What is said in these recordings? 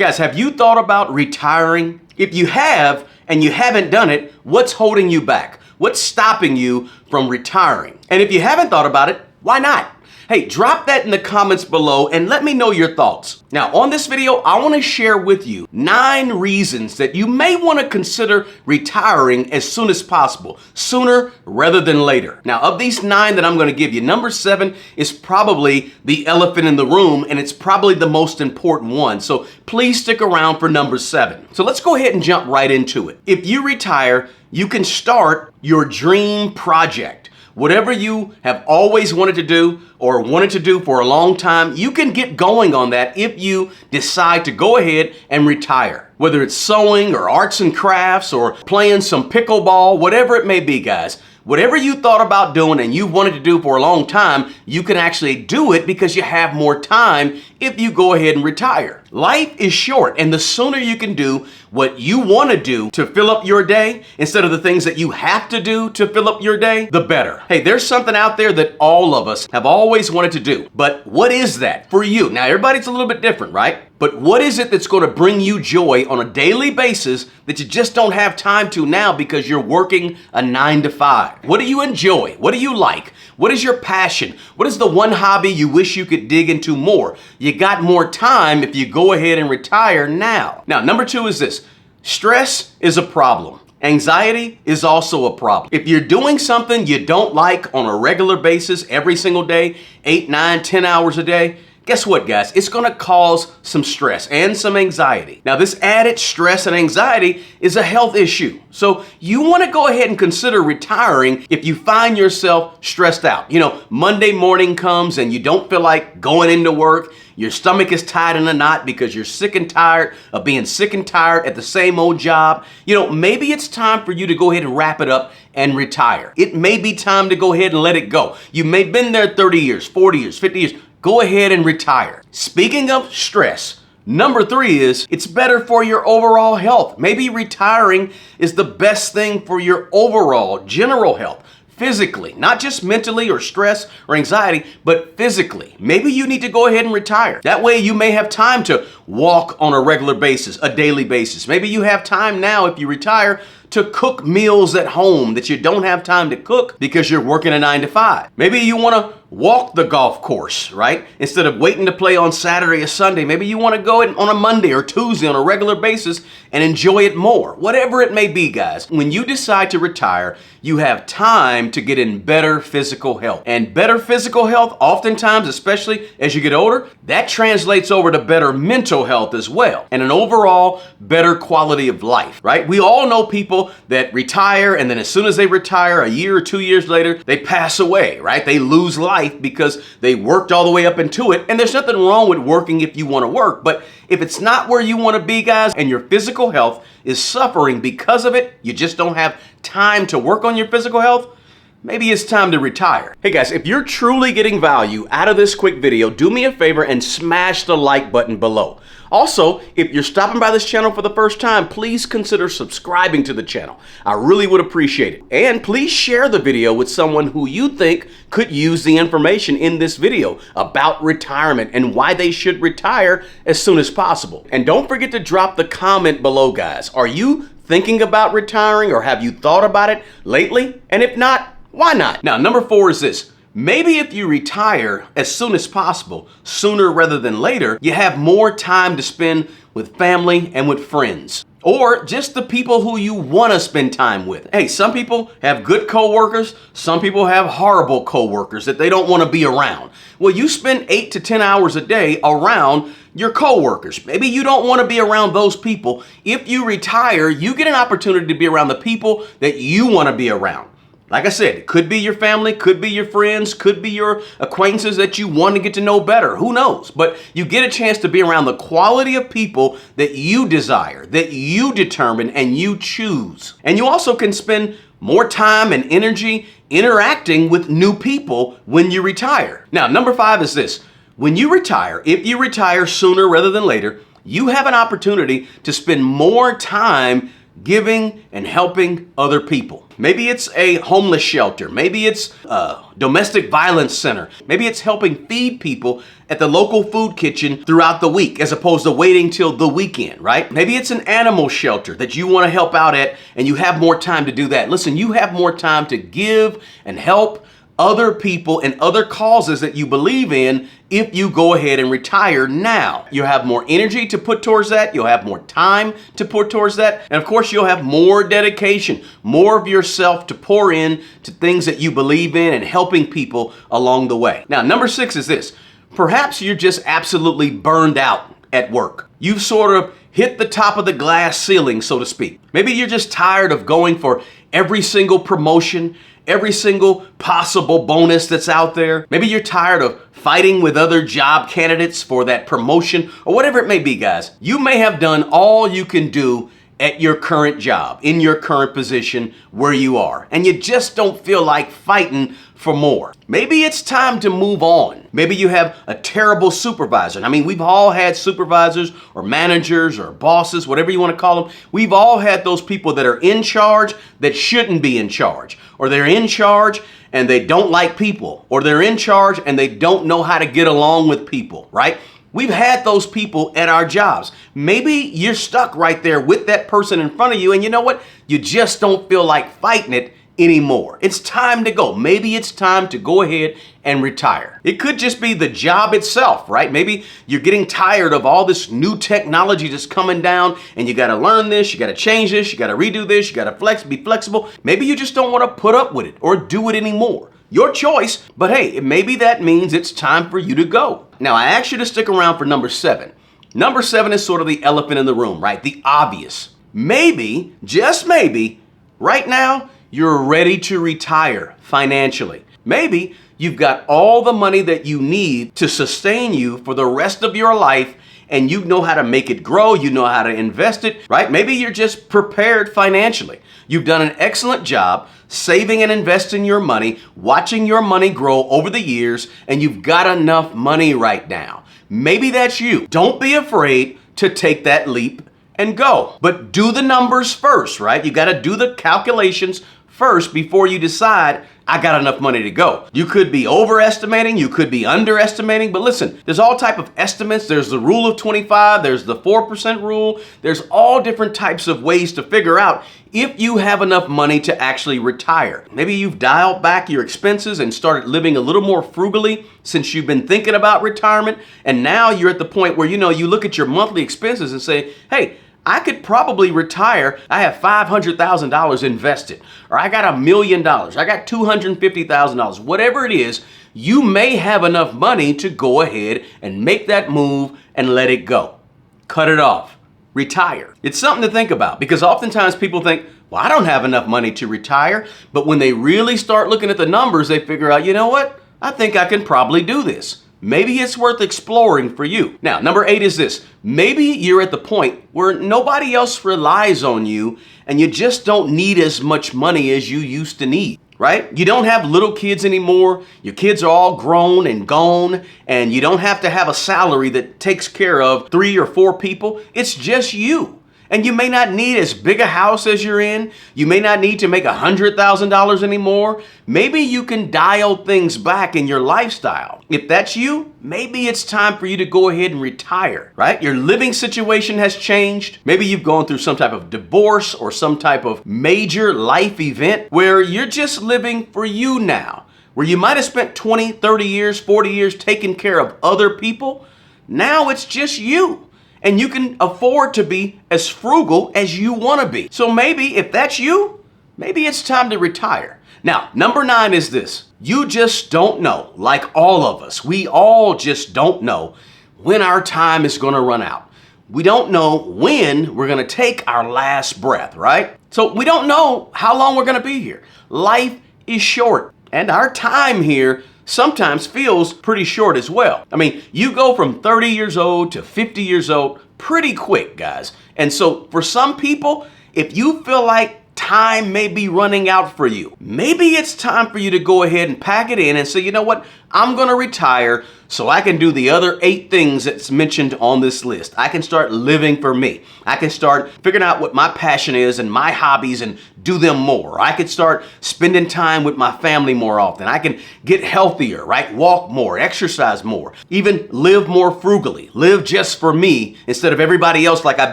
Guys, have you thought about retiring? If you have and you haven't done it, what's holding you back? What's stopping you from retiring? And if you haven't thought about it, why not? Hey, drop that in the comments below and let me know your thoughts. Now, on this video, I want to share with you 9 reasons that you may want to consider retiring as soon as possible, sooner rather than later. Now, of these 9 that I'm going to give you, number 7 is probably the elephant in the room, and it's probably the most important one. So please stick around for number 7. So let's go ahead and jump right into it. If you retire, you can start your dream project. Whatever you have always wanted to do or wanted to do for a long time, you can get going on that if you decide to go ahead and retire. Whether it's sewing or arts and crafts or playing some pickleball, whatever it may be, guys. Whatever you thought about doing and you wanted to do for a long time, you can actually do it because you have more time if you go ahead and retire. Life is short, and the sooner you can do what you want to do to fill up your day instead of the things that you have to do to fill up your day, the better. Hey, there's something out there that all of us have always wanted to do. But what is that for you? Now, everybody's a little bit different, right? But what is it that's going to bring you joy on a daily basis that you just don't have time to now because you're working a 9 to 5? What do you enjoy? What do you like? What is your passion? What is the one hobby you wish you could dig into more? You got more time if you go ahead and retire now. Now, number 2 is this. Stress is a problem. Anxiety is also a problem. If you're doing something you don't like on a regular basis every single day, 8, 9, 10 hours a day, guess what, guys? It's going to cause some stress and some anxiety. Now, this added stress and anxiety is a health issue. So you want to go ahead and consider retiring if you find yourself stressed out. Monday morning comes and you don't feel like going into work. Your stomach is tied in a knot because you're sick and tired of being sick and tired at the same old job. Maybe it's time for you to go ahead and wrap it up and retire. It may be time to go ahead and let it go. You may have been there 30 years, 40 years, 50 years. Go ahead and retire. Speaking of stress, number 3 is it's better for your overall health. Maybe retiring is the best thing for your overall general health. Physically, not just mentally or stress or anxiety, but physically. Maybe you need to go ahead and retire. That way you may have time to walk on a regular basis, a daily basis. Maybe you have time now if you retire to cook meals at home that you don't have time to cook because you're working a 9 to 5. Maybe you want to walk the golf course, right? Instead of waiting to play on Saturday or Sunday, maybe you want to go on a Monday or Tuesday on a regular basis and enjoy it more. Whatever it may be, guys, when you decide to retire, you have time to get in better physical health. And better physical health, oftentimes, especially as you get older, that translates over to better mental health as well. And an overall better quality of life, right? We all know people that retire, and then as soon as they retire, a year or 2 years later, they pass away, right? They lose life because they worked all the way up into it. And there's nothing wrong with working if you want to work. But if it's not where you want to be, guys, and your physical health is suffering because of it, you just don't have time to work on your physical health, maybe it's time to retire. Hey guys, if you're truly getting value out of this quick video, do me a favor and smash the like button below. Also, if you're stopping by this channel for the first time, please consider subscribing to the channel. I really would appreciate it. And please share the video with someone who you think could use the information in this video about retirement and why they should retire as soon as possible. And don't forget to drop the comment below, guys. Are you thinking about retiring, or have you thought about it lately? And if not, why not? Now, number 4 is this. Maybe if you retire as soon as possible, sooner rather than later, you have more time to spend with family and with friends. Or just the people who you want to spend time with. Hey, some people have good coworkers. Some people have horrible coworkers that they don't want to be around. Well, you spend 8 to 10 hours a day around your coworkers. Maybe you don't want to be around those people. If you retire, you get an opportunity to be around the people that you want to be around. Like I said, it could be your family, could be your friends, could be your acquaintances that you want to get to know better. Who knows? But you get a chance to be around the quality of people that you desire, that you determine and you choose. And you also can spend more time and energy interacting with new people when you retire. Now, number 5 is this. When you retire, if you retire sooner rather than later, you have an opportunity to spend more time giving and helping other people. Maybe it's a homeless shelter. Maybe it's a domestic violence center. Maybe it's helping feed people at the local food kitchen throughout the week as opposed to waiting till the weekend, right? Maybe it's an animal shelter that you want to help out at and you have more time to do that. Listen, you have more time to give and help other people and other causes that you believe in if you go ahead and retire now. You'll have more energy to put towards that. You'll have more time to put towards that. And of course, you'll have more dedication, more of yourself to pour in to things that you believe in and helping people along the way. Now, number 6 is this. Perhaps you're just absolutely burned out at work. You've sort of hit the top of the glass ceiling, so to speak. Maybe you're just tired of going for every single promotion, every single possible bonus that's out there. Maybe you're tired of fighting with other job candidates for that promotion or whatever it may be, guys. You may have done all you can do at your current job, in your current position where you are, and you just don't feel like fighting for more. Maybe it's time to move on. Maybe you have a terrible supervisor. I mean, we've all had supervisors or managers or bosses, whatever you want to call them. We've all had those people that are in charge that shouldn't be in charge, or they're in charge and they don't like people, or they're in charge and they don't know how to get along with people, right? We've had those people at our jobs. Maybe you're stuck right there with that person in front of you, and you know what? You just don't feel like fighting it anymore. It's time to go. Maybe it's time to go ahead and retire. It could just be the job itself, right? Maybe you're getting tired of all this new technology that's coming down and you got to learn this, you got to change this, you got to redo this, you got to be flexible. Maybe you just don't want to put up with it or do it anymore. Your choice, but hey, maybe that means it's time for you to go. Now, I asked you to stick around for number 7. Number 7 is sort of the elephant in the room, right? The obvious. Maybe, just maybe, right now, you're ready to retire financially. Maybe you've got all the money that you need to sustain you for the rest of your life, and you know how to make it grow, you know how to invest it, right? Maybe you're just prepared financially. You've done an excellent job saving and investing your money, watching your money grow over the years, and you've got enough money right now. Maybe that's you. Don't be afraid to take that leap and go. But do the numbers first, right? You got to do the calculations first before you decide, I got enough money to go. You could be overestimating, you could be underestimating, but listen, there's all type of estimates. There's the rule of 25, there's the 4% rule. There's all different types of ways to figure out if you have enough money to actually retire. Maybe you've dialed back your expenses and started living a little more frugally since you've been thinking about retirement. And now you're at the point where, you look at your monthly expenses and say, hey, I could probably retire. I have $500,000 invested, or I got $1 million. I got $250,000. Whatever it is, you may have enough money to go ahead and make that move and let it go. Cut it off. Retire. It's something to think about because oftentimes people think, well, I don't have enough money to retire. But when they really start looking at the numbers, they figure out, you know what? I think I can probably do this. Maybe it's worth exploring for you. Now, number 8 is this. Maybe you're at the point where nobody else relies on you and you just don't need as much money as you used to need, right? You don't have little kids anymore. Your kids are all grown and gone, and you don't have to have a salary that takes care of 3 or 4 people. It's just you. And you may not need as big a house as you're in. You may not need to make $100,000 anymore. Maybe you can dial things back in your lifestyle. If that's you, maybe it's time for you to go ahead and retire, right? Your living situation has changed. Maybe you've gone through some type of divorce or some type of major life event where you're just living for you now, where you might have spent 20, 30 years, 40 years taking care of other people. Now it's just you. And you can afford to be as frugal as you want to be. So maybe if that's you, maybe it's time to retire. Now, number 9 is this. You just don't know, like all of us, we all just don't know when our time is going to run out. We don't know when we're going to take our last breath, right? So we don't know how long we're going to be here. Life is short, and our time here sometimes feels pretty short as well. I mean, you go from 30 years old to 50 years old pretty quick, guys. And so for some people, if you feel like time may be running out for you, maybe it's time for you to go ahead and pack it in and say, you know what? I'm going to retire so I can do the other 8 things that's mentioned on this list. I can start living for me. I can start figuring out what my passion is and my hobbies and do them more. I can start spending time with my family more often. I can get healthier, right? Walk more, exercise more, even live more frugally, live just for me instead of everybody else like I've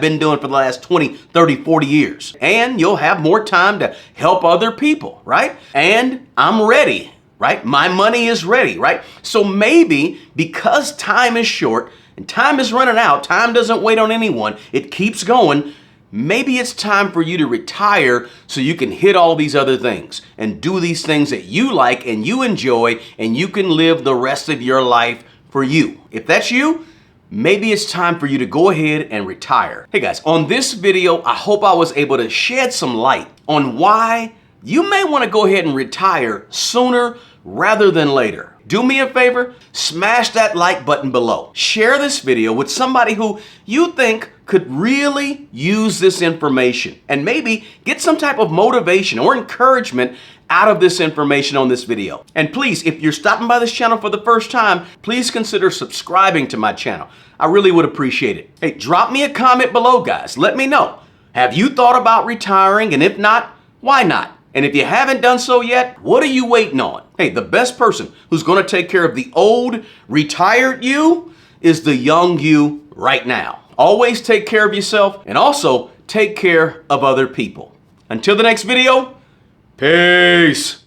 been doing for the last 20, 30, 40 years. And you'll have more time to help other people, right? And I'm ready. Right? My money is ready, right? So maybe because time is short and time is running out, time doesn't wait on anyone, it keeps going, maybe it's time for you to retire so you can hit all these other things and do these things that you like and you enjoy and you can live the rest of your life for you. If that's you, maybe it's time for you to go ahead and retire. Hey guys, on this video, I hope I was able to shed some light on why you may want to go ahead and retire sooner rather than later. Do me a favor, smash that like button below. Share this video with somebody who you think could really use this information and maybe get some type of motivation or encouragement out of this information on this video. And please, if you're stopping by this channel for the first time, please consider subscribing to my channel. I really would appreciate it. Hey, drop me a comment below, guys. Let me know. Have you thought about retiring? And if not, why not? And if you haven't done so yet, what are you waiting on? Hey, the best person who's going to take care of the old, retired you is the young you right now. Always take care of yourself and also take care of other people. Until the next video, peace.